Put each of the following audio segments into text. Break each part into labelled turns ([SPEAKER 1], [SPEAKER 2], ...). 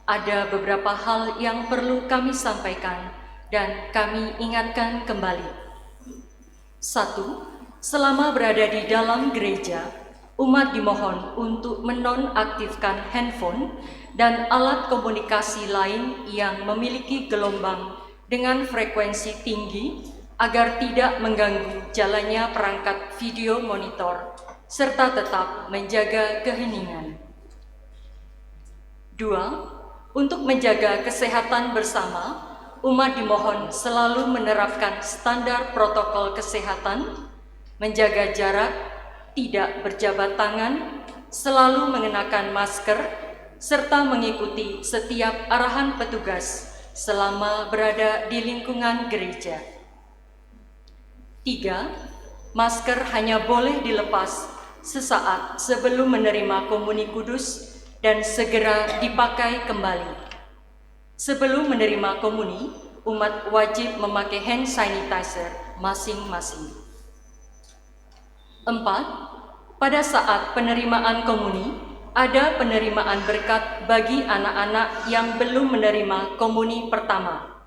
[SPEAKER 1] ada beberapa hal yang perlu kami sampaikan dan kami ingatkan kembali. 1. Selama berada di dalam gereja, umat dimohon untuk menonaktifkan handphone dan alat komunikasi lain yang memiliki gelombang dengan frekuensi tinggi agar tidak mengganggu jalannya perangkat video monitor serta tetap menjaga keheningan. 2. Untuk menjaga kesehatan bersama, umat dimohon selalu menerapkan standar protokol kesehatan, menjaga jarak, tidak berjabat tangan, selalu mengenakan masker, serta mengikuti setiap arahan petugas selama berada di lingkungan gereja. 3. Masker hanya boleh dilepas sesaat sebelum menerima komuni kudus dan segera dipakai kembali. Sebelum menerima komuni, umat wajib memakai hand sanitizer masing-masing. 4. Pada saat penerimaan komuni, ada penerimaan berkat bagi anak-anak yang belum menerima komuni pertama.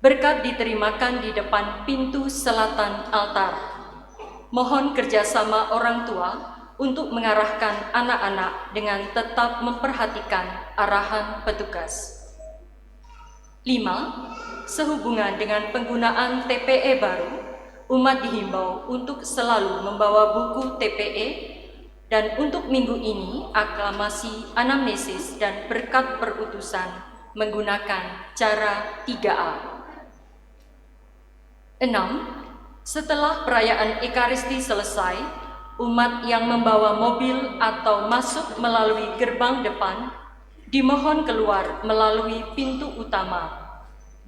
[SPEAKER 1] Berkat diterimakan di depan pintu selatan altar. Mohon kerjasama orang tua untuk mengarahkan anak-anak dengan tetap memperhatikan arahan petugas. 5. Sehubungan dengan penggunaan TPE baru, umat dihimbau untuk selalu membawa buku TPE dan untuk minggu ini aklamasi, anamnesis, dan berkat perutusan menggunakan cara 3A. 6. Setelah perayaan Ekaristi selesai, umat yang membawa mobil atau masuk melalui gerbang depan dimohon keluar melalui pintu utama,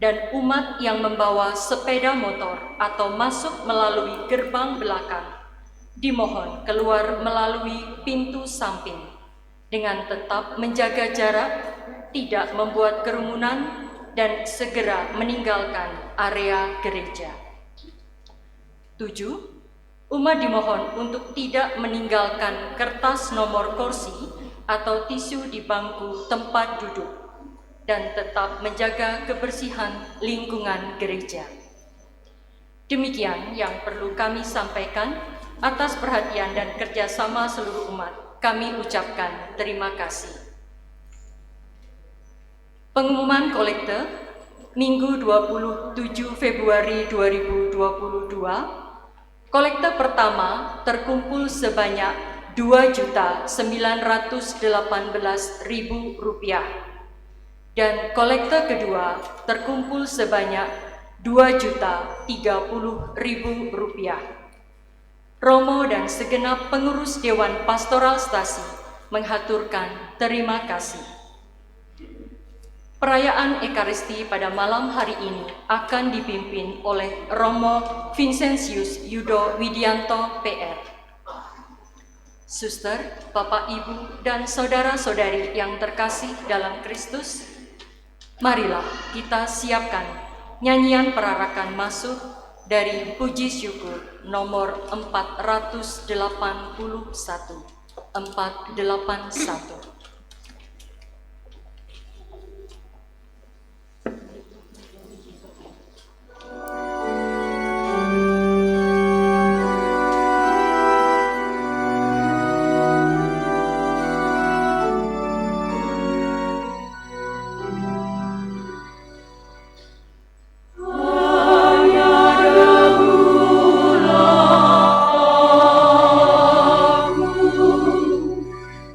[SPEAKER 1] dan umat yang membawa sepeda motor atau masuk melalui gerbang belakang dimohon keluar melalui pintu samping dengan tetap menjaga jarak, tidak membuat kerumunan, dan segera meninggalkan area gereja. 7. Umat dimohon untuk tidak meninggalkan kertas nomor kursi atau tisu di bangku tempat duduk dan tetap menjaga kebersihan lingkungan gereja. Demikian yang perlu kami sampaikan. Atas perhatian dan kerjasama seluruh umat, kami ucapkan terima kasih. Pengumuman kolekte Minggu 27 Februari 2022. Kolekte pertama terkumpul sebanyak Rp2.918.000 dan kolekte kedua terkumpul sebanyak Rp2.030.000. Romo dan segenap pengurus Dewan Pastoral Stasi menghaturkan terima kasih. Perayaan Ekaristi pada malam hari ini akan dipimpin oleh Romo Vincentius Yudo Widianto PR. Suster, Bapak, Ibu, dan saudara-saudari yang terkasih dalam Kristus, marilah kita siapkan nyanyian perarakan masuk dari puji syukur nomor 481.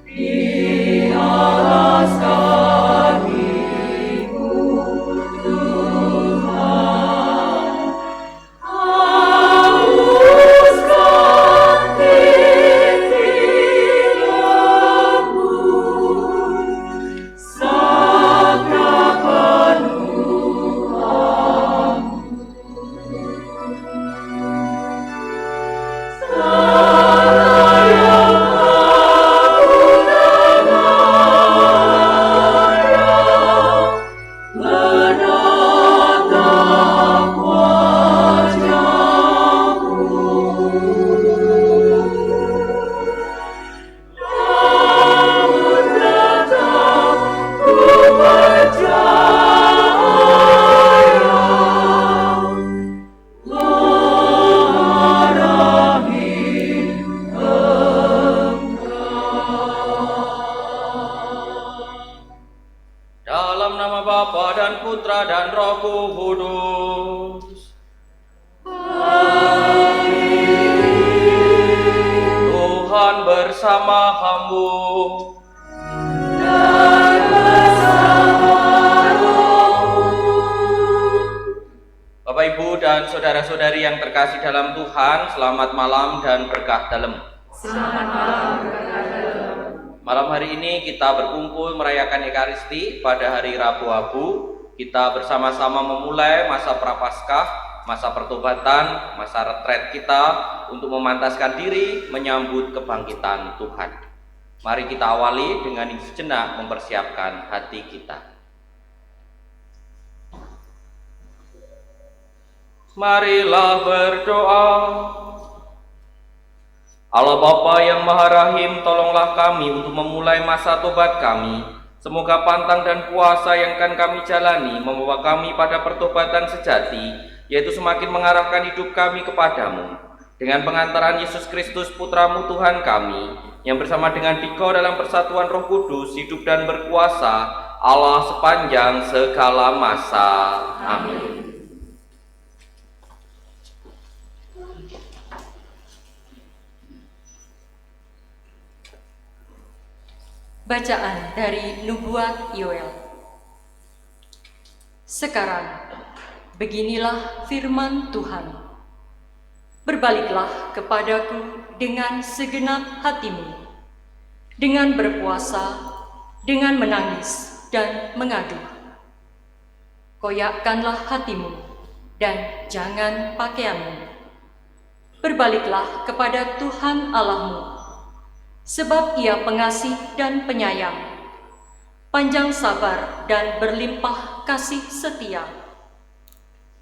[SPEAKER 2] Yeah. Dalam nama Bapa dan Putra dan Roh Kudus. Amin. Tuhan bersama kamu. Dan bersama rohmu. Bapak, Ibu, dan saudara-saudari yang terkasih dalam Tuhan, selamat malam dan berkah dalam.
[SPEAKER 3] Selamat malam, berkah dalam.
[SPEAKER 2] Malam hari ini kita berkumpul merayakan Ekaristi pada hari Rabu Abu. Kita bersama-sama memulai masa Prapaskah, masa pertobatan, masa retret kita untuk memantaskan diri menyambut kebangkitan Tuhan. Mari kita awali dengan sejenak mempersiapkan hati kita. Marilah berdoa. Allah Bapa yang Maha Rahim, tolonglah kami untuk memulai masa tobat kami. Semoga pantang dan puasa yang akan kami jalani membawa kami pada pertobatan sejati, yaitu semakin mengarahkan hidup kami kepadamu. Dengan pengantaran Yesus Kristus Putramu Tuhan kami, yang bersama dengan Dikau dalam persatuan Roh Kudus, hidup dan berkuasa Allah sepanjang segala masa. Amin.
[SPEAKER 1] Bacaan dari Nubuat Yoel. Sekarang, beginilah firman Tuhan. Berbaliklah kepadaku dengan segenap hatimu, dengan berpuasa, dengan menangis dan mengadu. Koyakkanlah hatimu dan jangan pakaianmu. Berbaliklah kepada Tuhan Allahmu, sebab Ia pengasih dan penyayang, panjang sabar dan berlimpah kasih setia,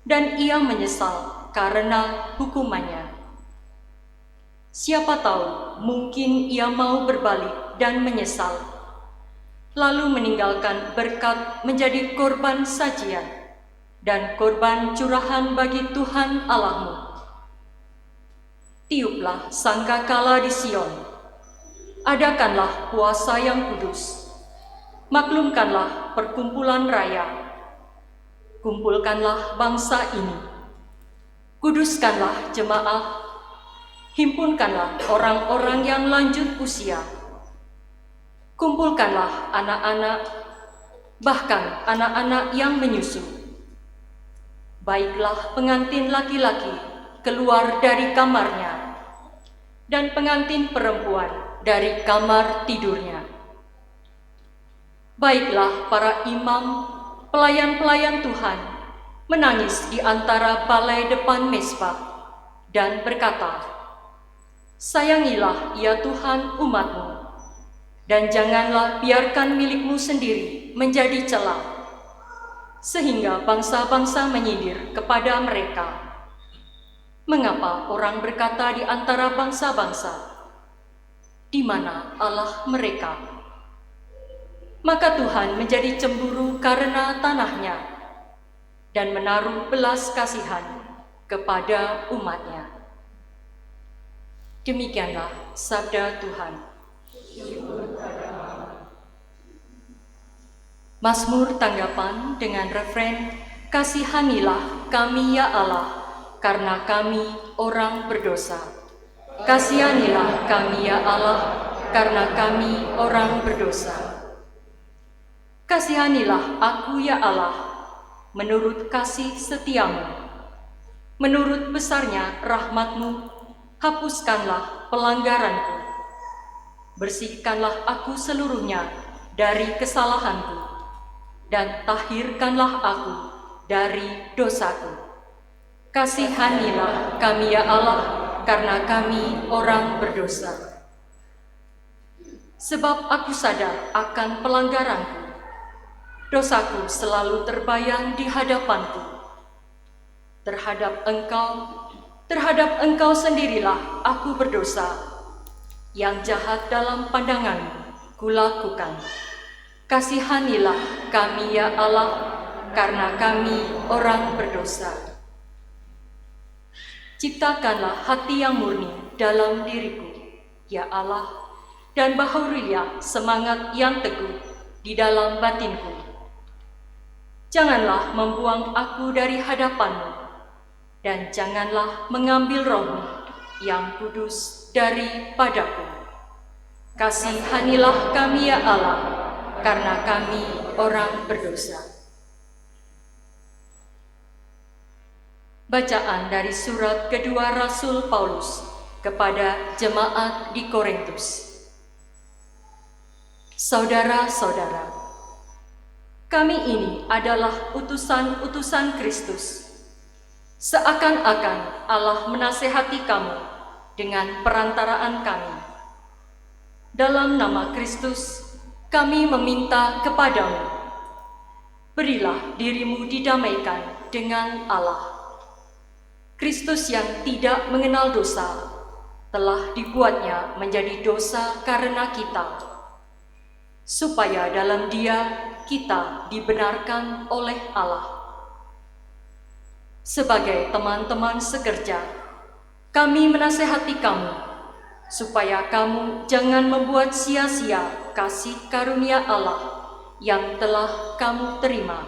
[SPEAKER 1] dan Ia menyesal karena hukumannya. Siapa tahu, mungkin Ia mau berbalik dan menyesal, lalu meninggalkan berkat menjadi korban sajian dan korban curahan bagi Tuhan Allahmu. Tiuplah sangkakala di Sion, adakanlah puasa yang kudus, maklumkanlah perkumpulan raya, kumpulkanlah bangsa ini, kuduskanlah jemaah, himpunkanlah orang-orang yang lanjut usia, kumpulkanlah anak-anak, bahkan anak-anak yang menyusu. Baiklah pengantin laki-laki keluar dari kamarnya, dan pengantin perempuan dari kamar tidurnya. Baiklah para imam, pelayan-pelayan Tuhan, menangis di antara balai depan mezbah dan berkata, sayangilah ya Tuhan umat-Mu, dan janganlah biarkan milik-Mu sendiri menjadi celah, sehingga bangsa-bangsa menyindir kepada mereka. Mengapa orang berkata di antara bangsa-bangsa, di mana Allah mereka? Maka Tuhan menjadi cemburu karena tanahnya dan menaruh belas kasihan kepada umatnya. Demikianlah sabda Tuhan. Mazmur tanggapan dengan refren, kasihanilah kami ya Allah, karena kami orang berdosa. Kasihanilah kami ya Allah, karena kami orang berdosa. Kasihanilah aku ya Allah, menurut kasih setiamu. Menurut besarnya rahmat-Mu, hapuskanlah pelanggaranku. Bersihkanlah aku seluruhnya dari kesalahanku, dan tahirkanlah aku dari dosaku. Kasihanilah kami ya Allah, karena kami orang berdosa. Sebab aku sadar akan pelanggaranku, dosaku selalu terbayang di hadapanku. Terhadap engkau sendirilah aku berdosa, yang jahat dalam pandangan-Mu kulakukan. Kasihanilah kami ya Allah, karena kami orang berdosa. Ciptakanlah hati yang murni dalam diriku, ya Allah, dan baharurilah semangat yang teguh di dalam batinku. Janganlah membuang aku dari hadapan-Mu, dan janganlah mengambil Roh-Mu yang kudus daripadaku. Kasihanilah kami ya Allah, karena kami orang berdosa. Bacaan dari surat kedua Rasul Paulus kepada jemaat di Korintus. Saudara-saudara, kami ini adalah utusan-utusan Kristus. Seakan-akan Allah menasehati kamu dengan perantaraan kami. Dalam nama Kristus, kami meminta kepadamu, berilah dirimu didamaikan dengan Allah. Kristus yang tidak mengenal dosa telah dibuatnya menjadi dosa karena kita, supaya dalam Dia kita dibenarkan oleh Allah. Sebagai teman-teman sekerja, kami menasehati kamu supaya kamu jangan membuat sia-sia kasih karunia Allah yang telah kamu terima.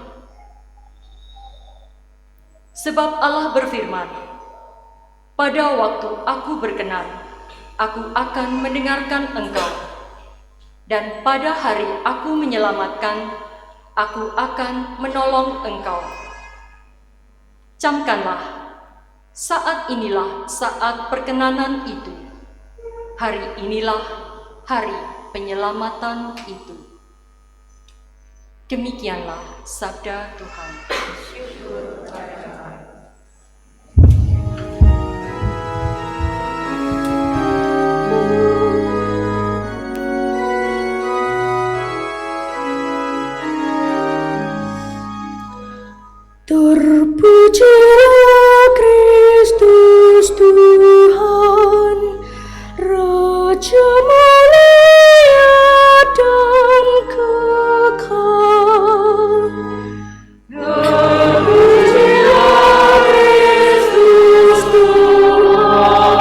[SPEAKER 1] Sebab Allah berfirman, "Pada waktu aku berkenan, aku akan mendengarkan engkau, dan pada hari aku menyelamatkan, aku akan menolong engkau." Camkanlah, saat inilah saat perkenanan itu. Hari inilah hari penyelamatan itu. Demikianlah sabda Tuhan.
[SPEAKER 4] Terpujilah Kristus Tuhan, Raja mulia dan kekal. Terpujilah Kristus Tuhan,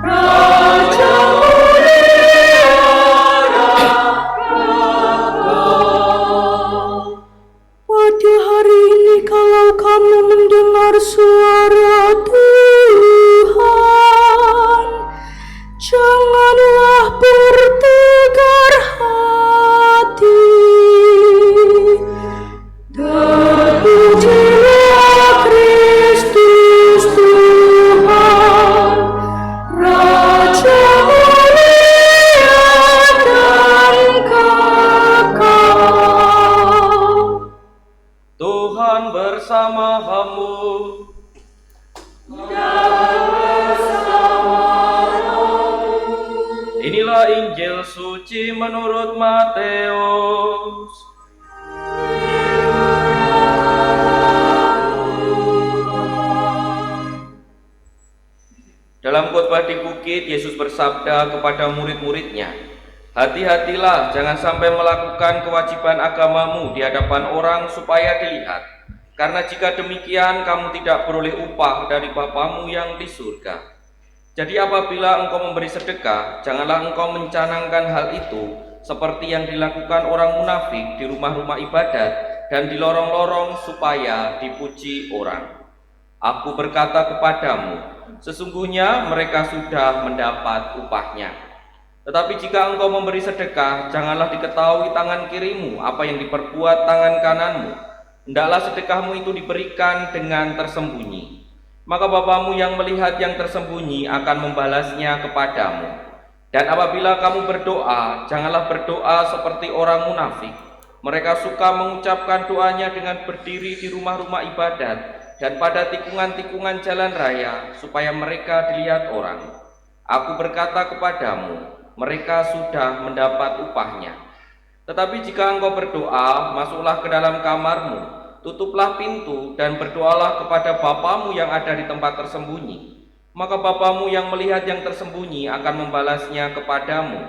[SPEAKER 4] Raja mulia dan kekal. Pada hari ini kalau kamu mendengar suara Tuhan, janganlah bertegar hati. Terpujilah Kristus Tuhan, Raja mulia dan kekal.
[SPEAKER 2] Tuhan bersama-mu. Inilah Injil suci menurut Matius. Dalam khotbah di bukit, Yesus bersabda kepada murid-muridnya, "Hati-hatilah, jangan sampai melakukan kewajiban agamamu di hadapan orang supaya dilihat. Karena jika demikian, kamu tidak beroleh upah dari Bapamu yang di surga. Jadi apabila engkau memberi sedekah, janganlah engkau mencanangkan hal itu seperti yang dilakukan orang munafik di rumah-rumah ibadat dan di lorong-lorong supaya dipuji orang. Aku berkata kepadamu, sesungguhnya mereka sudah mendapat upahnya. Tetapi jika engkau memberi sedekah, janganlah diketahui tangan kirimu apa yang diperbuat tangan kananmu. Hendaklah sedekahmu itu diberikan dengan tersembunyi. Maka Bapamu yang melihat yang tersembunyi akan membalasnya kepadamu. Dan apabila kamu berdoa, janganlah berdoa seperti orang munafik. Mereka suka mengucapkan doanya dengan berdiri di rumah-rumah ibadat dan pada tikungan-tikungan jalan raya, supaya mereka dilihat orang. Aku berkata kepadamu, mereka sudah mendapat upahnya. Tetapi jika engkau berdoa, masuklah ke dalam kamarmu, tutuplah pintu dan berdoalah kepada Bapamu yang ada di tempat tersembunyi. Maka Bapamu yang melihat yang tersembunyi akan membalasnya kepadamu.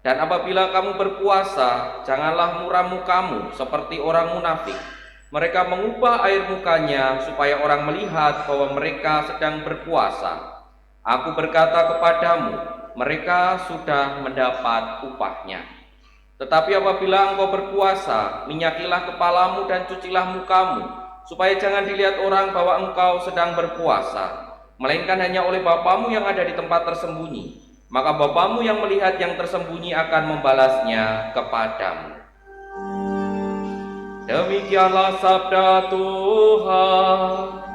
[SPEAKER 2] Dan apabila kamu berpuasa, janganlah muram mukamu seperti orang munafik. Mereka mengubah air mukanya supaya orang melihat bahwa mereka sedang berpuasa. Aku berkata kepadamu, mereka sudah mendapat upahnya. Tetapi apabila engkau berpuasa, minyakilah kepalamu dan cucilah mukamu, supaya jangan dilihat orang bahwa engkau sedang berpuasa, melainkan hanya oleh Bapamu yang ada di tempat tersembunyi. Maka Bapamu yang melihat yang tersembunyi akan membalasnya kepadamu. Demikianlah sabda Tuhan.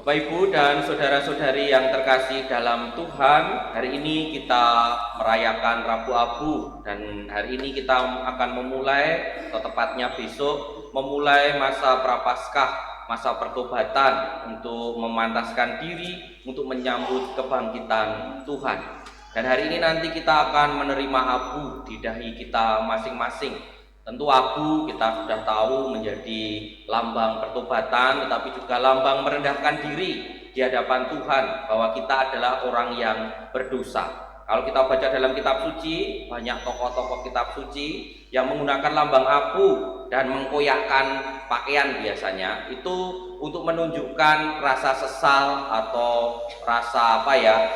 [SPEAKER 2] Bapak Ibu dan saudara-saudari yang terkasih dalam Tuhan, hari ini kita merayakan Rabu Abu, dan hari ini kita akan memulai, atau tepatnya besok, memulai masa Prapaskah, masa pertobatan untuk memantaskan diri untuk menyambut kebangkitan Tuhan. Dan hari ini nanti kita akan menerima abu di dahi kita masing-masing. Tentu abu kita sudah tahu menjadi lambang pertobatan, tetapi juga lambang merendahkan diri di hadapan Tuhan, bahwa kita adalah orang yang berdosa. Kalau kita baca dalam kitab suci, banyak tokoh-tokoh kitab suci yang menggunakan lambang abu dan mengkoyakkan pakaian biasanya, itu untuk menunjukkan rasa sesal atau rasa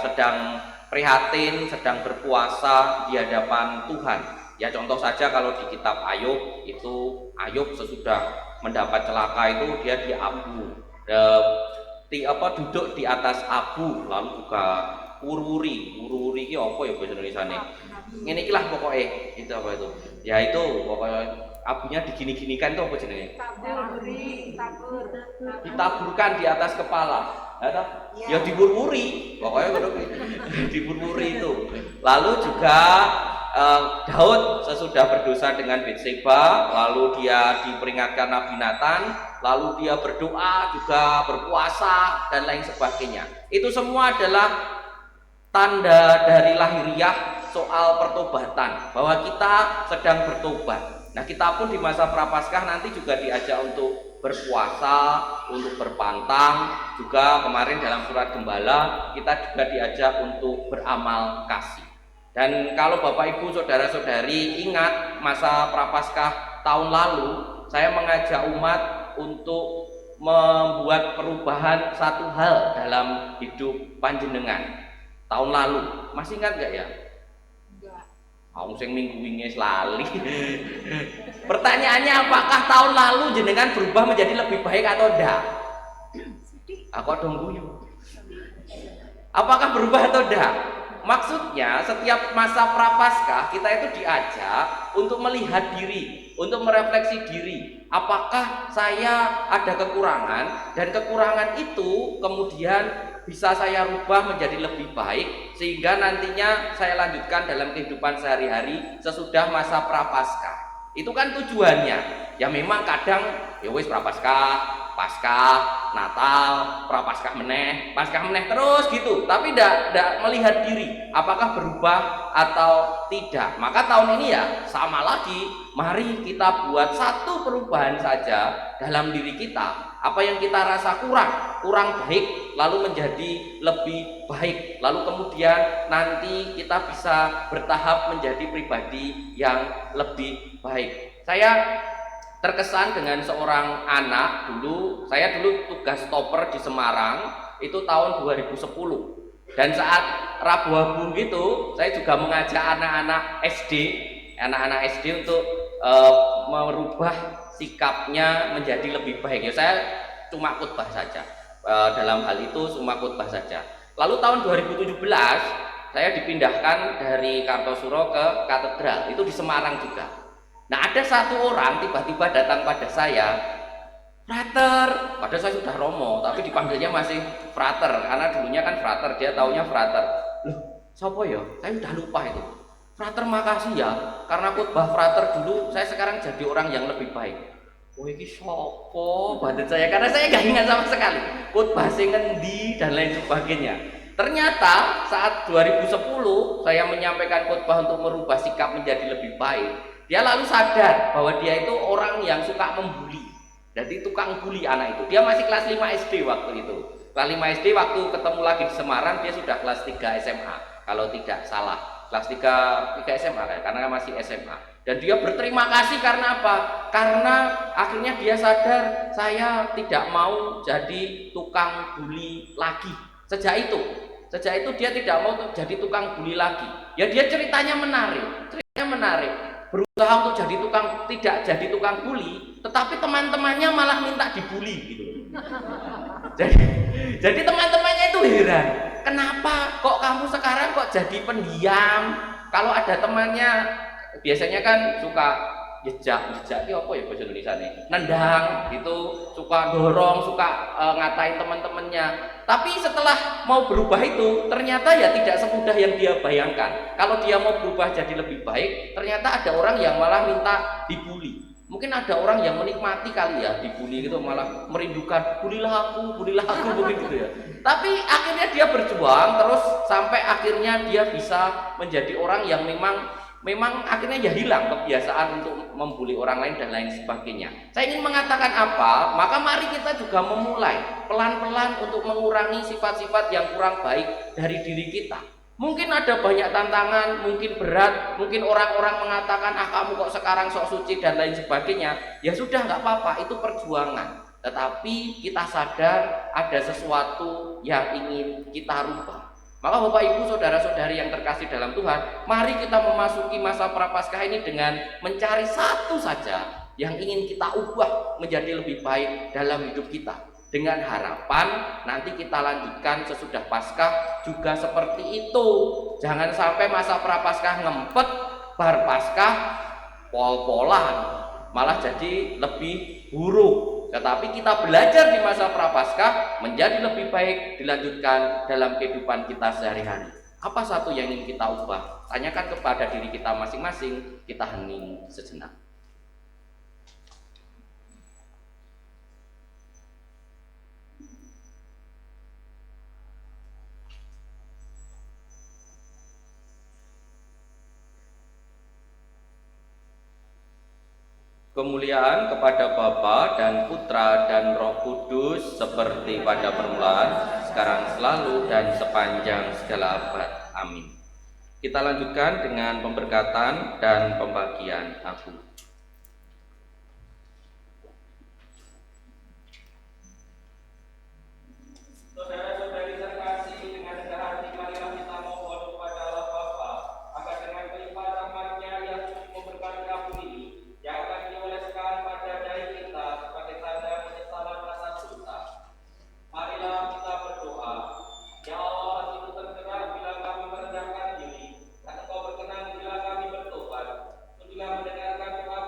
[SPEAKER 2] sedang prihatin, sedang berpuasa di hadapan Tuhan. Ya, contoh saja kalau di kitab Ayub, itu Ayub sesudah mendapat celaka itu dia di abu, duduk di atas abu, lalu juga wuri iki apa ya bahasa Indonesiane? Ngene iki lah pokoknya, itu apa itu? Ya itu pokoknya abunya digini-ginikan itu apa jenenge? Ditaburkan di atas kepala. Ya diwur-wuri, pokoknya diwur-wuri itu. Lalu juga Daud sesudah berdosa dengan Betseba, lalu dia diperingatkan Nabi Nathan, lalu dia berdoa juga, berpuasa dan lain sebagainya. Itu semua adalah tanda dari lahiriah soal pertobatan, bahwa kita sedang bertobat. Nah, kita pun di masa Prapaskah nanti juga diajak untuk berpuasa, untuk berpantang, juga kemarin dalam surat Gembala kita juga diajak untuk beramal kasih. Dan kalau Bapak Ibu saudara-saudari ingat masa Prapaskah tahun lalu, saya mengajak umat untuk membuat perubahan satu hal dalam hidup panjenengan. Tahun lalu, masih ingat gak ya? Aku sing minggu wingi lali. Pertanyaannya, apakah tahun lalu jenengan berubah menjadi lebih baik atau enggak? Aku dong guyu. Apakah berubah atau enggak? Maksudnya setiap masa Prapaskah kita itu diajak untuk melihat diri, untuk merefleksi diri. Apakah saya ada kekurangan, dan kekurangan itu kemudian bisa saya rubah menjadi lebih baik sehingga nantinya saya lanjutkan dalam kehidupan sehari-hari sesudah masa Prapaskah. Itu kan tujuannya. Ya memang kadang ya wis Prapaskah, Paskah, Natal, Prapaskah meneh, Paskah meneh terus gitu. Tapi tidak melihat diri apakah berubah atau tidak. Maka tahun ini ya sama lagi, mari kita buat satu perubahan saja dalam diri kita. Apa yang kita rasa kurang baik, lalu menjadi lebih baik. Lalu kemudian nanti kita bisa bertahap menjadi pribadi yang lebih baik. Saya terkesan dengan seorang anak dulu. Saya dulu tugas stopper di Semarang itu tahun 2010. Dan saat Rabu Abu gitu, saya juga mengajak anak-anak SD untuk merubah sikapnya menjadi lebih baik. Ya saya cuma khotbah saja. Dalam hal itu cuma khotbah saja. Lalu tahun 2017 saya dipindahkan dari Kartosuro ke katedral, itu di Semarang juga. Nah, ada satu orang tiba-tiba datang pada saya, frater, padahal saya sudah romo, tapi dipanggilnya masih frater, karena dulunya kan frater, dia taunya frater. Loh, siapa ya? Saya sudah lupa itu. Frater, makasih ya, karena khotbah frater dulu, saya sekarang jadi orang yang lebih baik. Oh, ini sopo badan saya, karena saya gak ingat sama sekali khotbah sing ngendi dan lain sebagainya. Ternyata saat 2010 saya menyampaikan khotbah untuk merubah sikap menjadi lebih baik. Dia lalu sadar bahwa dia itu orang yang suka membuli. Jadi tukang bully anak itu. Dia masih kelas 5 SD waktu itu. Kelas 5 SD waktu ketemu lagi di Semarang, dia sudah kelas 3 SMA kalau tidak salah. Kelas 3 SMA kan, karena masih SMA. Dan dia berterima kasih karena apa? Karena akhirnya dia sadar, saya tidak mau jadi tukang bully lagi. Sejak itu dia tidak mau jadi tukang bully lagi. Ya dia ceritanya menarik. Berusaha untuk tidak jadi tukang bully, tetapi teman-temannya malah minta dibully gitu. Jadi teman-temannya itu heran, kenapa kok kamu sekarang kok jadi pendiam? Kalau ada temannya, biasanya kan suka jejak ya apa ya bahasa Indonesia nih, nendang gitu, suka dorong, suka ngatain teman-temannya. Tapi setelah mau berubah itu, ternyata ya tidak semudah yang dia bayangkan. Kalau dia mau berubah jadi lebih baik, ternyata ada orang yang malah minta dibully. Mungkin ada orang yang menikmati kali ya dibully gitu, malah merindukan bulilah aku begitu ya. Tapi akhirnya dia berjuang terus sampai akhirnya dia bisa menjadi orang yang memang akhirnya ya hilang kebiasaan untuk membuli orang lain dan lain sebagainya. Saya ingin mengatakan apa? Maka mari kita juga memulai pelan-pelan untuk mengurangi sifat-sifat yang kurang baik dari diri kita. Mungkin ada banyak tantangan, mungkin berat, mungkin orang-orang mengatakan kamu kok sekarang sok suci dan lain sebagainya. Ya sudah, nggak apa-apa, itu perjuangan. Tetapi kita sadar ada sesuatu yang ingin kita rubah. Maka Bapak Ibu saudara-saudari yang terkasih dalam Tuhan, mari kita memasuki masa Prapaskah ini dengan mencari satu saja yang ingin kita ubah menjadi lebih baik dalam hidup kita. Dengan harapan nanti kita lanjutkan sesudah Paskah juga seperti itu. Jangan sampai masa Prapaskah ngempet, bar Paskah pol-polan, malah jadi lebih buruk. Tetapi kita belajar di masa Prapaskah menjadi lebih baik dilanjutkan dalam kehidupan kita sehari-hari. Apa satu yang ingin kita ubah? Tanyakan kepada diri kita masing-masing, kita hening sejenak. Kemuliaan kepada Bapa dan Putra dan Roh Kudus seperti pada permulaan, sekarang selalu dan sepanjang segala abad. Amin. Kita lanjutkan dengan pemberkatan dan pembagian aku. Saudara-saudari terkasih, dengan rendah hati marilah kita mohon kepada Allah Bapa agar dengan kelimpahan rahmat-Nya yang memberkati kamu ini, yang akan dioleskan pada diri kita sebagai tanda penyesalan rasa dosa. Marilah kita berdoa. Ya Allah, hatiku tergerak bila kami merendahkan diri, dan Engkau berkenan bila kami bertobat. Bila mendengarkan doa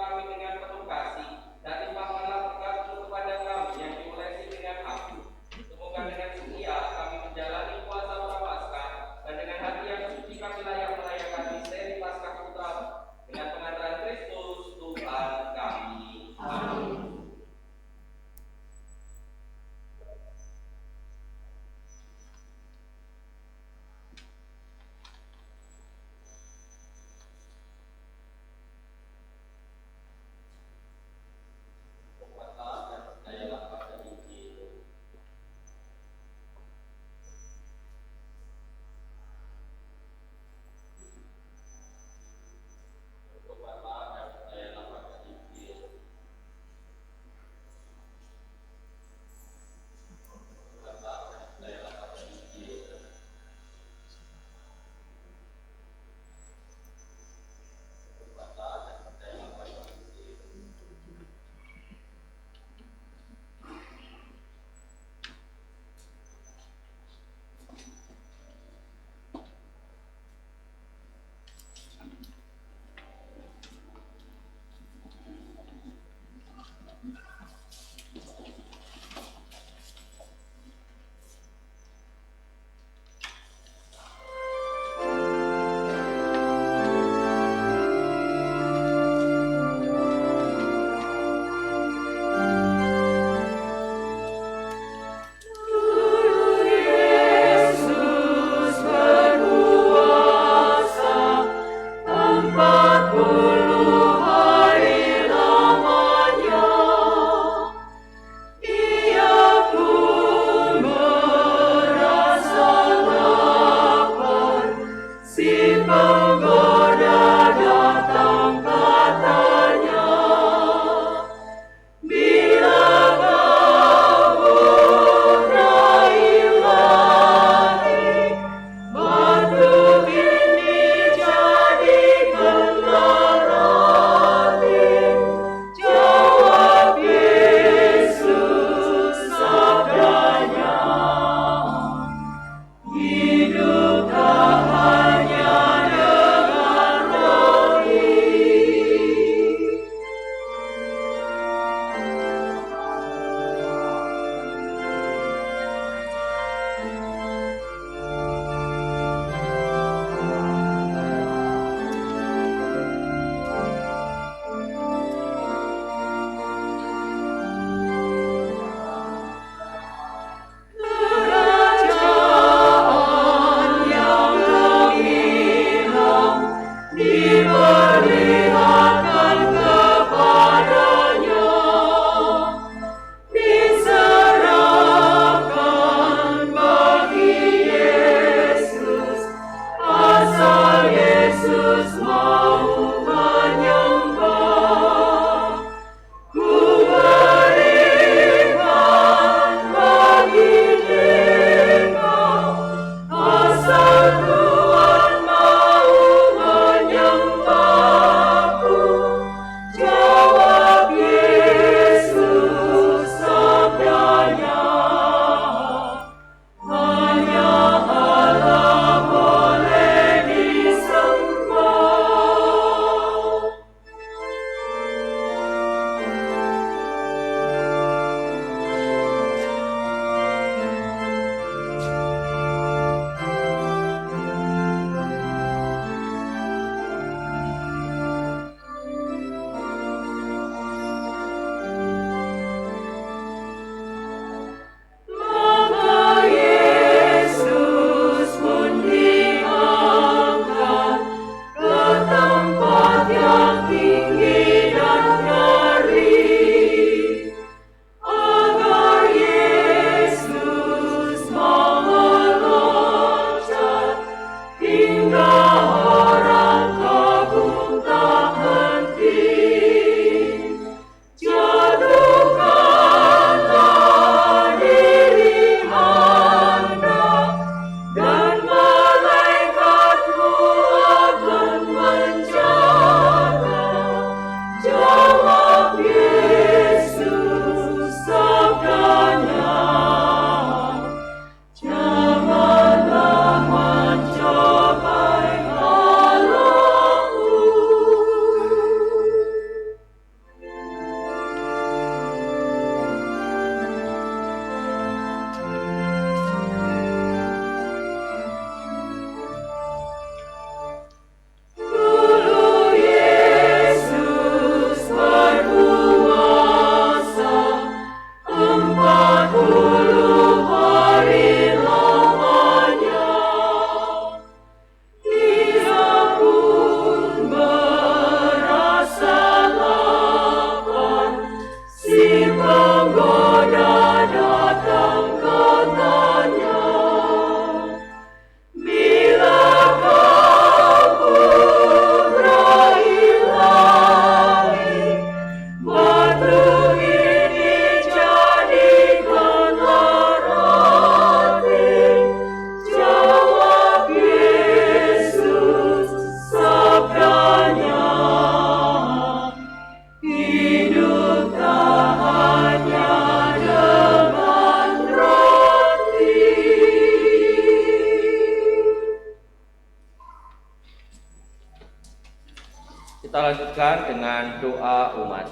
[SPEAKER 2] Kita lanjutkan dengan doa umat.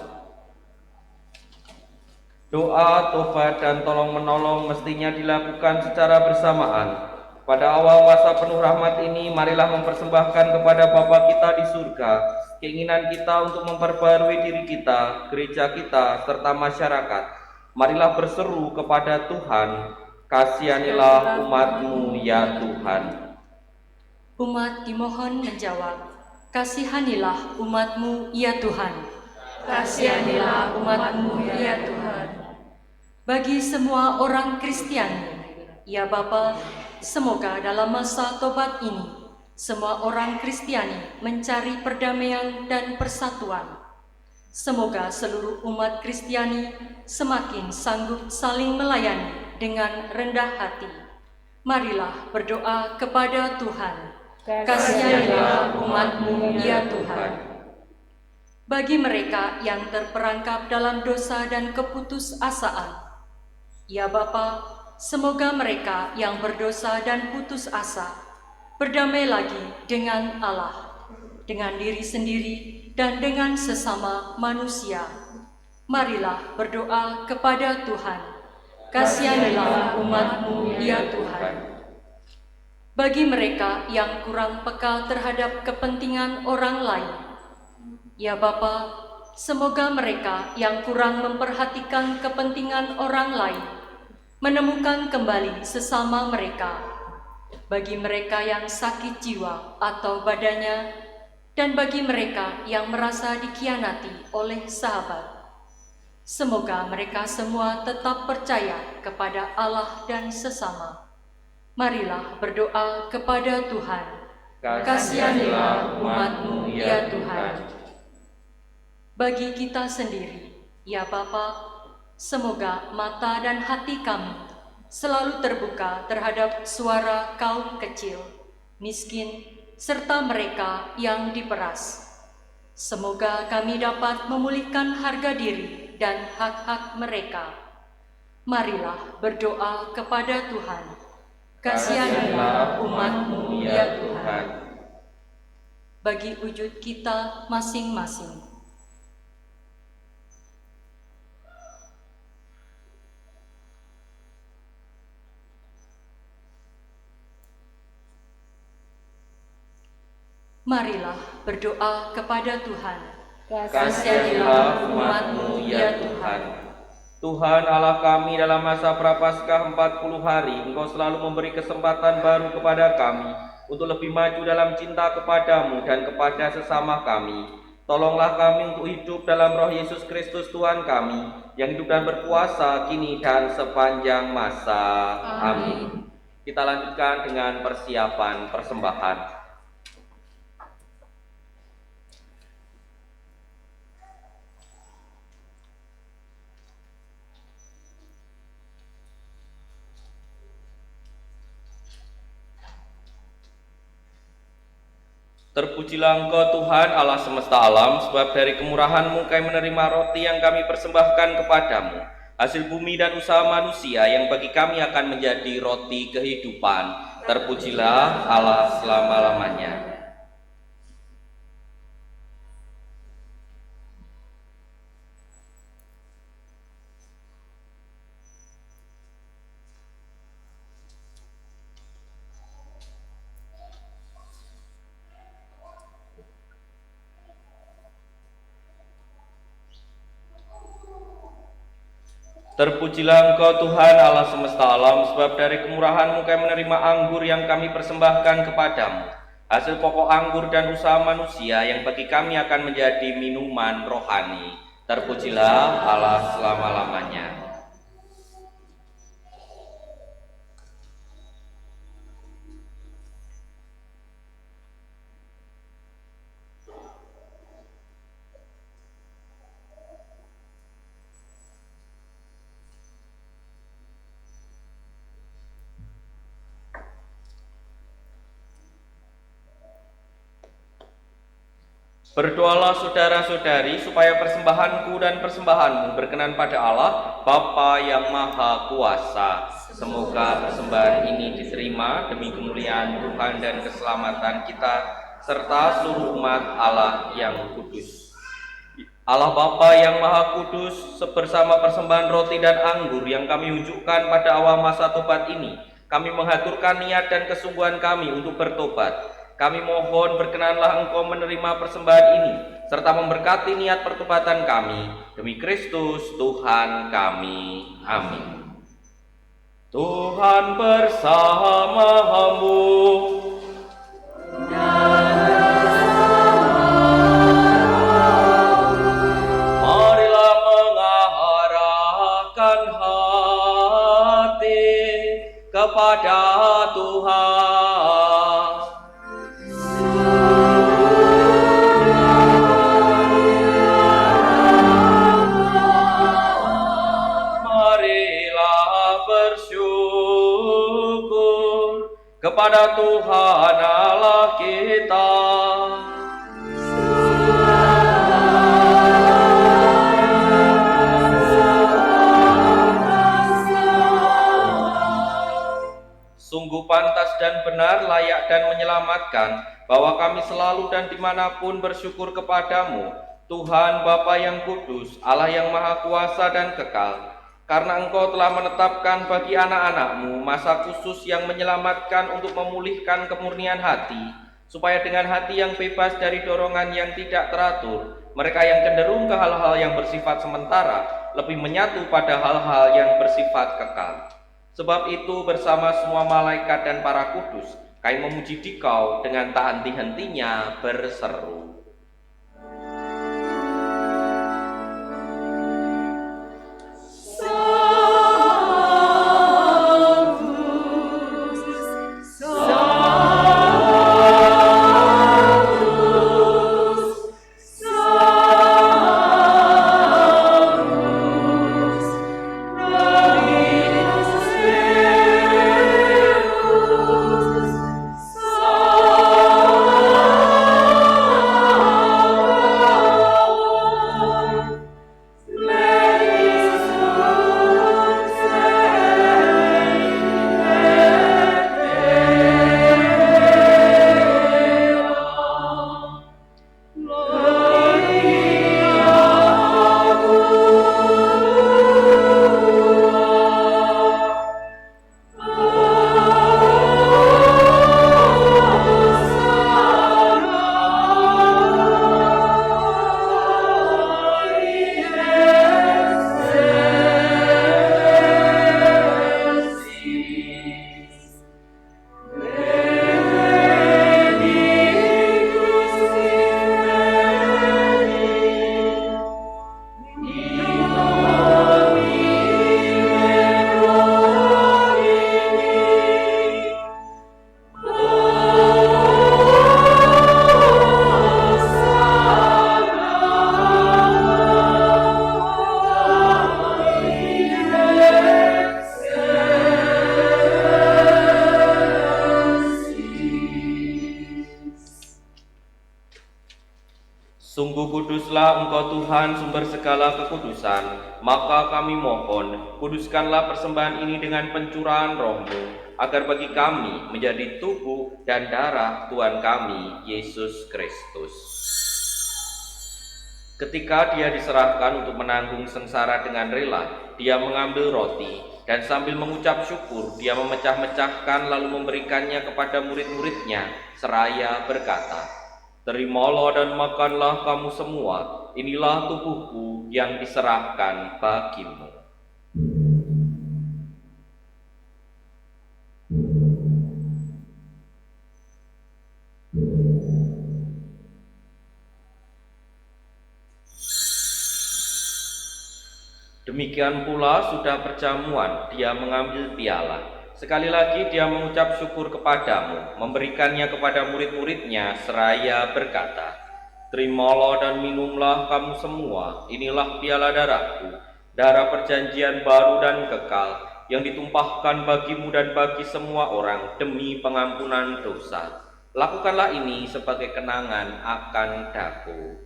[SPEAKER 2] Doa, tobat, dan tolong-menolong mestinya dilakukan secara bersamaan. Pada awal masa penuh rahmat ini, marilah mempersembahkan kepada Bapa kita di surga keinginan kita untuk memperbarui diri kita, gereja kita, serta masyarakat. Marilah berseru kepada Tuhan, kasihanilah umat-Mu ya Tuhan.
[SPEAKER 1] Umat dimohon menjawab, kasihanilah umat-Mu ya Tuhan.
[SPEAKER 3] Kasihanilah umat-Mu ya Tuhan.
[SPEAKER 1] Bagi semua orang Kristiani, ya Bapa, semoga dalam masa tobat ini, semua orang Kristiani mencari perdamaian dan persatuan. Semoga seluruh umat Kristiani semakin sanggup saling melayani dengan rendah hati. Marilah berdoa kepada Tuhan. Kasihanilah umat-Mu ya Tuhan. Bagi mereka yang terperangkap dalam dosa dan keputusasaan, ya Bapa, semoga mereka yang berdosa dan putus asa berdamai lagi dengan Allah, dengan diri sendiri dan dengan sesama manusia. Marilah berdoa kepada Tuhan. Kasihanilah umat-Mu ya Tuhan. Bagi mereka yang kurang peka terhadap kepentingan orang lain, ya Bapa, semoga mereka yang kurang memperhatikan kepentingan orang lain menemukan kembali sesama mereka. Bagi mereka yang sakit jiwa atau badannya, dan bagi mereka yang merasa dikhianati oleh sahabat, semoga mereka semua tetap percaya kepada Allah dan sesama. Marilah berdoa kepada Tuhan. Kasihanilah umat-Mu ya Tuhan. Bagi kita sendiri, ya Bapa, semoga mata dan hati kami selalu terbuka terhadap suara kaum kecil, miskin, serta mereka yang diperas. Semoga kami dapat memulihkan harga diri dan hak-hak mereka. Marilah berdoa kepada Tuhan. Kasihanilah umat-Mu ya Tuhan. Bagi wujud kita masing-masing. Marilah berdoa kepada Tuhan. Kasihanilah umat-Mu ya Tuhan.
[SPEAKER 2] Tuhan Allah kami, dalam masa Prapaskah 40 hari, Engkau selalu memberi kesempatan baru kepada kami untuk lebih maju dalam cinta kepadamu dan kepada sesama kami. Tolonglah kami untuk hidup dalam roh Yesus Kristus Tuhan kami, yang hidup dan berkuasa kini dan sepanjang masa. Amin. Kita lanjutkan dengan persiapan persembahan. Terpujilah Engkau Tuhan Allah semesta alam, sebab dari kemurahan-Mu kami menerima roti yang kami persembahkan kepadamu, hasil bumi dan usaha manusia yang bagi kami akan menjadi roti kehidupan. Terpujilah Allah selama-lamanya. Terpujilah Engkau Tuhan Allah semesta alam, sebab dari kemurahan-Mu kami menerima anggur yang kami persembahkan kepadamu, hasil pokok anggur dan usaha manusia yang bagi kami akan menjadi minuman rohani. Terpujilah Allah selama-lamanya. Berdoalah saudara-saudari supaya persembahanku dan persembahanmu berkenan pada Allah, Bapa yang Maha Kuasa. Semoga persembahan ini diterima demi kemuliaan Tuhan dan keselamatan kita serta seluruh umat Allah yang kudus. Allah Bapa yang Maha Kudus, bersama persembahan roti dan anggur yang kami unjukkan pada awal masa tobat ini, kami mengaturkan niat dan kesungguhan kami untuk bertobat. Kami mohon berkenanlah Engkau menerima persembahan ini, serta memberkati niat pertobatan kami, demi Kristus Tuhan kami. Amin. Tuhan bersamamu. Marilah mengarahkan hati kepada Tuhan. Marilah bersyukur kepada Tuhan Allah kita. Sungguh pantas dan benar, layak dan menyelamatkan, bahwa kami selalu dan dimanapun bersyukur kepadamu, Tuhan Bapa yang kudus, Allah yang maha kuasa dan kekal, karena Engkau telah menetapkan bagi anak-anak-Mu masa khusus yang menyelamatkan untuk memulihkan kemurnian hati, supaya dengan hati yang bebas dari dorongan yang tidak teratur, mereka yang cenderung ke hal-hal yang bersifat sementara, lebih menyatu pada hal-hal yang bersifat kekal. Sebab itu bersama semua malaikat dan para kudus, kami memuji Dikau dengan tak henti-hentinya berseru. Sungguh kuduslah Engkau Tuhan, sumber segala kekudusan, maka kami mohon, kuduskanlah persembahan ini dengan pencurahan Roh-Mu, agar bagi kami menjadi tubuh dan darah Tuhan kami, Yesus Kristus. Ketika Dia diserahkan untuk menanggung sengsara dengan rela, Dia mengambil roti, dan sambil mengucap syukur, Dia memecah-mecahkan lalu memberikannya kepada murid-murid-Nya, seraya berkata, "Terimalah dan makanlah kamu semua, inilah tubuhku yang diserahkan bagimu." Demikian pula sudah perjamuan, Dia mengambil piala. Sekali lagi Dia mengucap syukur kepadamu, memberikannya kepada murid-murid-Nya seraya berkata, "Terimalah dan minumlah kamu semua, inilah piala darahku, darah perjanjian baru dan kekal, yang ditumpahkan bagimu dan bagi semua orang demi pengampunan dosa. Lakukanlah ini sebagai kenangan akan daku."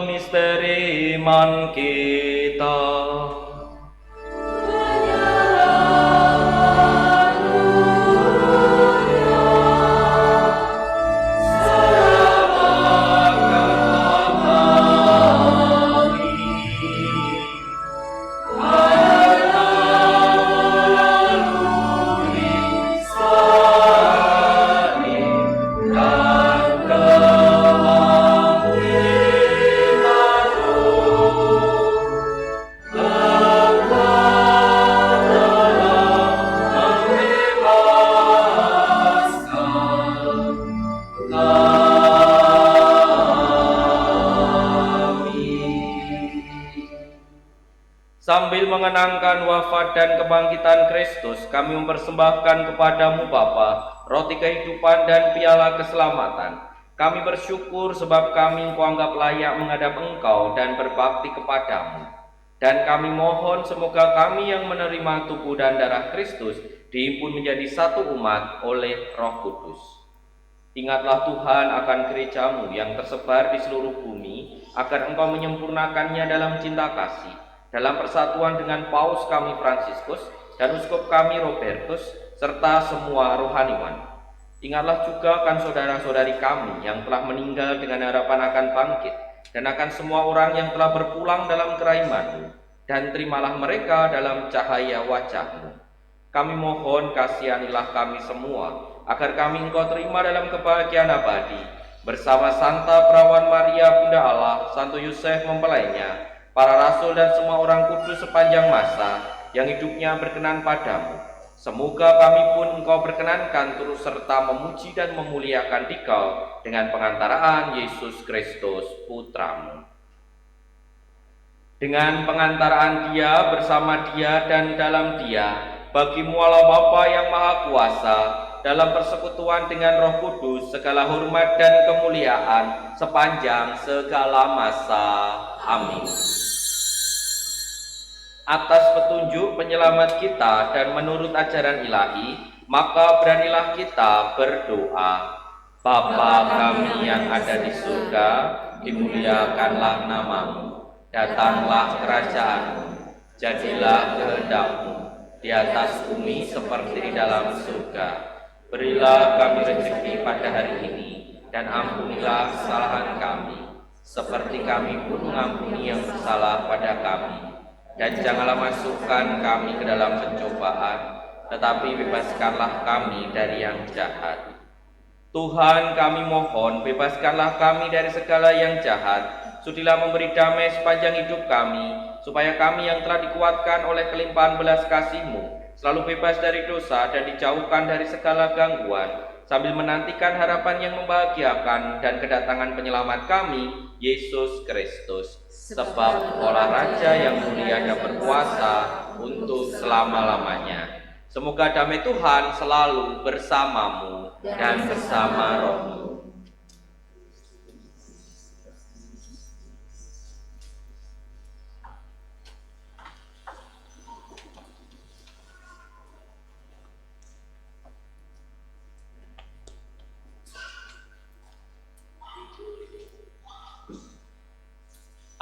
[SPEAKER 2] misteri iman kita. Sambil mengenangkan wafat dan kebangkitan Kristus, kami mempersembahkan kepadamu Bapa, roti kehidupan dan piala keselamatan. Kami bersyukur sebab kami Engkau anggap layak menghadap Engkau dan berbakti kepadamu. Dan kami mohon semoga kami yang menerima tubuh dan darah Kristus dihimpun menjadi satu umat oleh Roh Kudus. Ingatlah Tuhan akan gerejamu yang tersebar di seluruh bumi, agar Engkau menyempurnakannya dalam cinta kasih, dalam persatuan dengan Paus kami Fransiskus dan Uskup kami Robertus, serta semua rohaniwan. Ingatlah juga akan saudara-saudari kami yang telah meninggal dengan harapan akan bangkit, dan akan semua orang yang telah berpulang dalam keraiman-Mu, dan terimalah mereka dalam cahaya wajah-Mu. Kami mohon kasihanilah kami semua, agar kami Engkau terima dalam kebahagiaan abadi, bersama Santa Perawan Maria Bunda Allah, Santo Yosef mempelainya, para rasul dan semua orang kudus sepanjang masa yang hidupnya berkenan padamu. Semoga kami pun Engkau berkenankan turut serta memuji dan memuliakan Dikau dengan pengantaraan Yesus Kristus Putramu. Dengan pengantaraan Dia, bersama Dia dan dalam Dia, bagimu Allah Bapa yang Maha Kuasa, dalam persekutuan dengan Roh Kudus, segala hormat dan kemuliaan sepanjang segala masa. Amin. Atas petunjuk penyelamat kita dan menurut ajaran ilahi, maka beranilah kita berdoa. Bapa kami yang ada di surga, dimuliakanlah namamu. Datanglah kerajaanmu, jadilah kehendak-Mu di atas bumi seperti di dalam surga. Berilah kami rezeki pada hari ini, dan ampunilah kesalahan kami, seperti kami pun mengampuni yang bersalah pada kami. Dan janganlah masukkan kami ke dalam pencobaan, tetapi bebaskanlah kami dari yang jahat. Tuhan, kami mohon, bebaskanlah kami dari segala yang jahat. Sudilah memberi damai sepanjang hidup kami, supaya kami yang telah dikuatkan oleh kelimpahan belas kasih-Mu selalu bebas dari dosa dan dijauhkan dari segala gangguan, sambil menantikan harapan yang membahagiakan dan kedatangan penyelamat kami, Yesus Kristus. Sebab Engkaulah Raja yang mulia dan berkuasa untuk selama-lamanya. Semoga damai Tuhan selalu bersamamu dan bersama rohmu.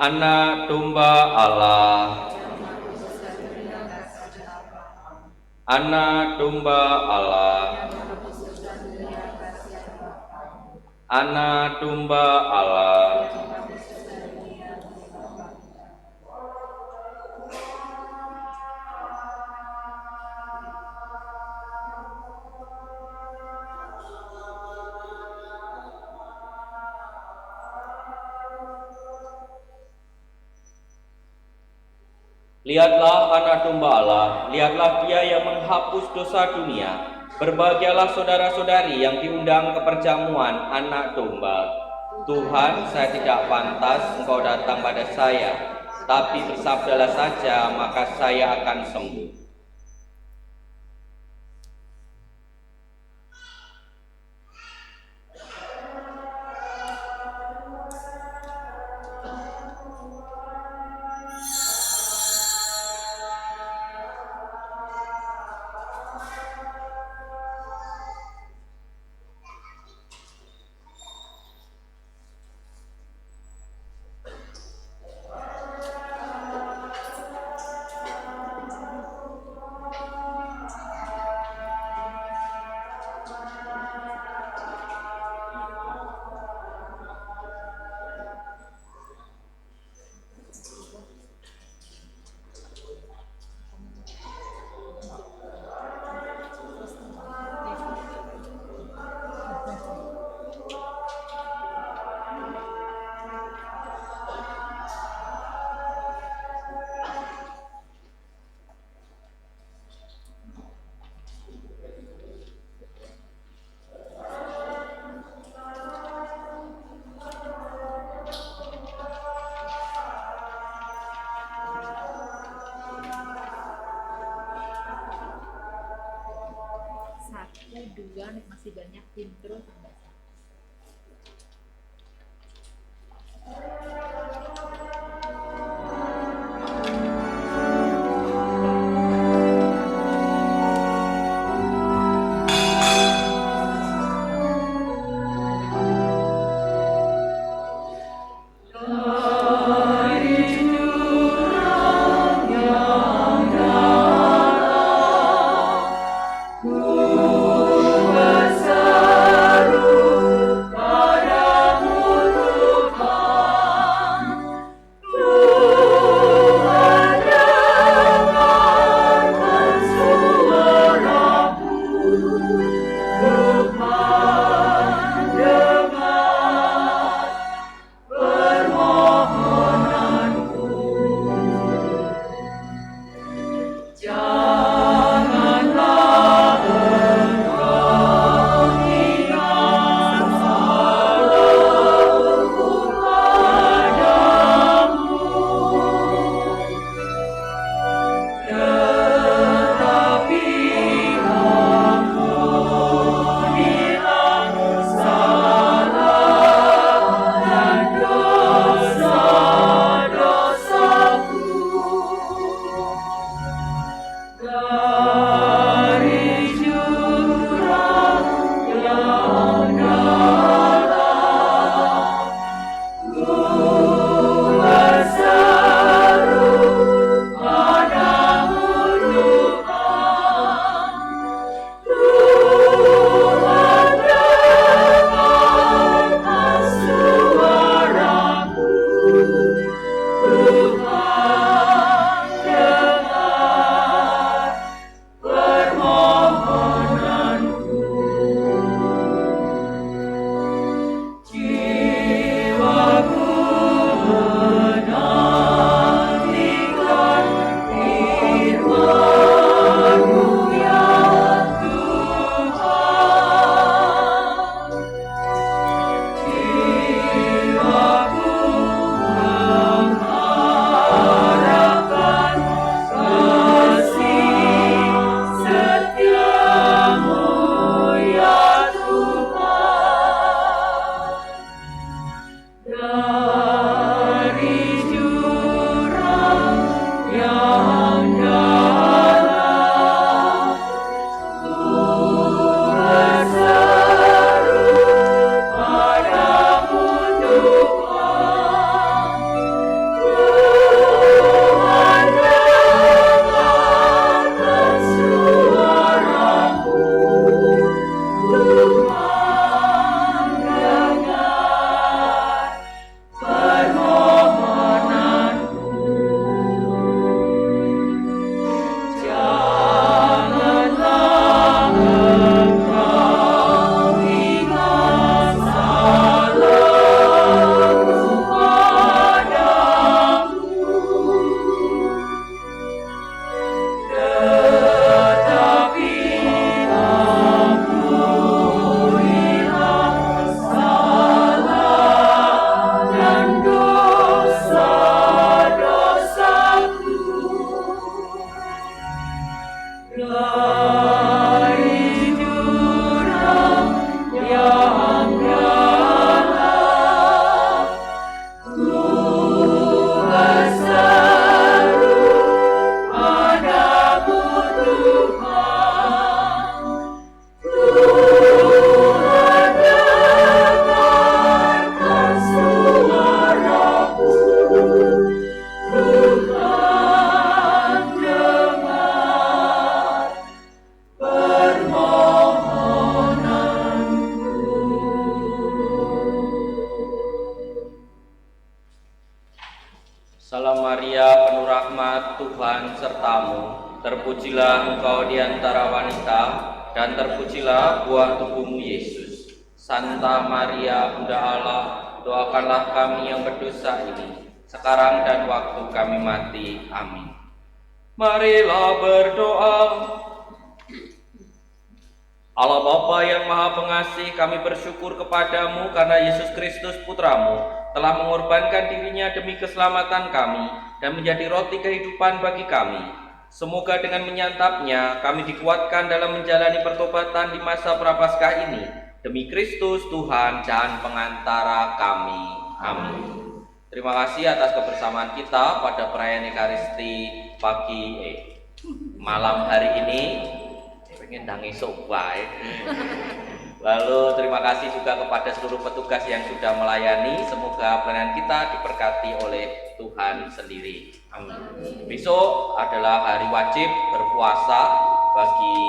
[SPEAKER 2] Anak domba Allah, anak domba Allah, anak domba Allah. Lihatlah anak domba Allah, lihatlah Dia yang menghapus dosa dunia. Berbahagialah saudara-saudari yang diundang ke perjamuan anak domba. Tuhan, saya tidak pantas Engkau datang pada saya, tapi bersabdalah saja, maka saya akan sembuh.
[SPEAKER 5] Saya duga masih banyak intro sampai
[SPEAKER 2] Salam Maria, penuh rahmat, Tuhan sertamu. Terpujilah engkau di antara wanita, dan terpujilah buah tubuhmu Yesus. Santa Maria, Bunda Allah, doakanlah kami yang berdosa ini, sekarang dan waktu kami mati. Amin. Marilah berdoa. Allah Bapa yang Maha Pengasih, kami bersyukur kepadamu karena Yesus Kristus Putramu telah mengorbankan dirinya demi keselamatan kami dan menjadi roti kehidupan bagi kami. Semoga dengan menyantapnya kami dikuatkan dalam menjalani pertobatan di masa Prapaskah ini. Demi Kristus Tuhan dan pengantara kami. Amin. Terima kasih atas kebersamaan kita pada perayaan Ekaristi malam hari ini. Pengen nangis bae. Lalu terima kasih juga kepada seluruh petugas yang sudah melayani. Semoga pelayanan kita diberkati oleh Tuhan sendiri. Amin. Besok adalah hari wajib berpuasa bagi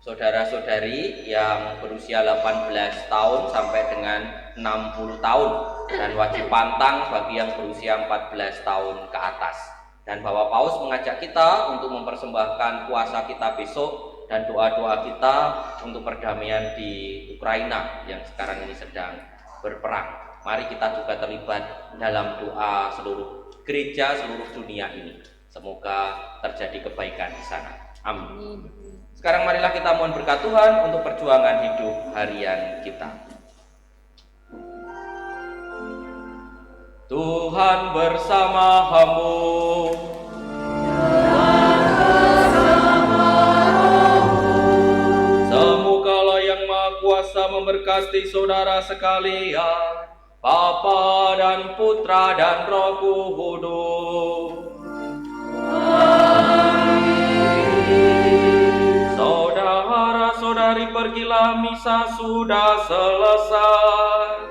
[SPEAKER 2] saudara-saudari yang berusia 18 tahun sampai dengan 60 tahun dan wajib pantang bagi yang berusia 14 tahun ke atas. Dan Bapak Paus mengajak kita untuk mempersembahkan puasa kita besok dan doa-doa kita untuk perdamaian di Ukraina yang sekarang ini sedang berperang. Mari kita juga terlibat dalam doa seluruh gereja seluruh dunia ini. Semoga terjadi kebaikan di sana. Amin. Sekarang marilah kita mohon berkat Tuhan untuk perjuangan hidup harian kita. Tuhan bersama-mu. Semoga Allah yang Maha Kuasa memberkati saudara sekalian, Bapa dan Putra dan Roh Kudus. Saudara-saudari, pergilah, misa sudah selesai.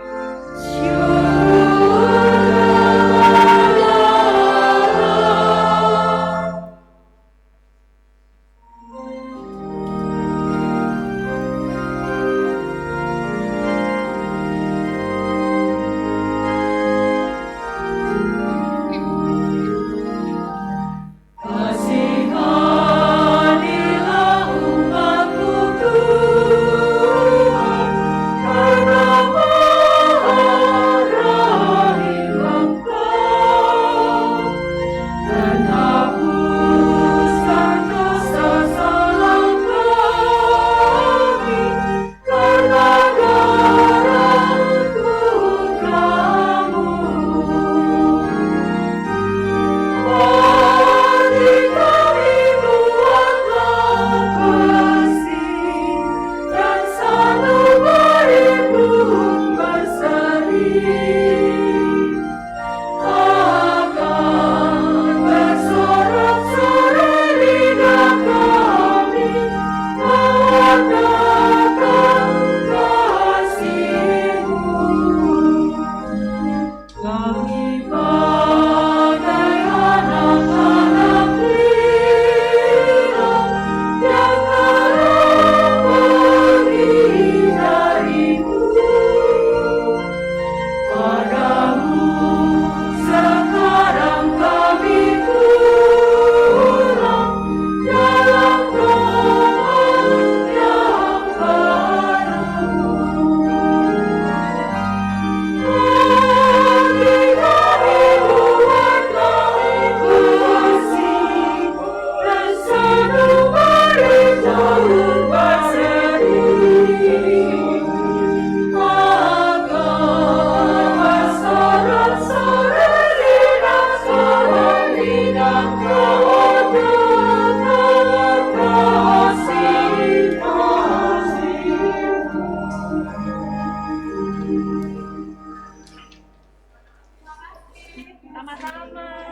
[SPEAKER 3] Sama-sama.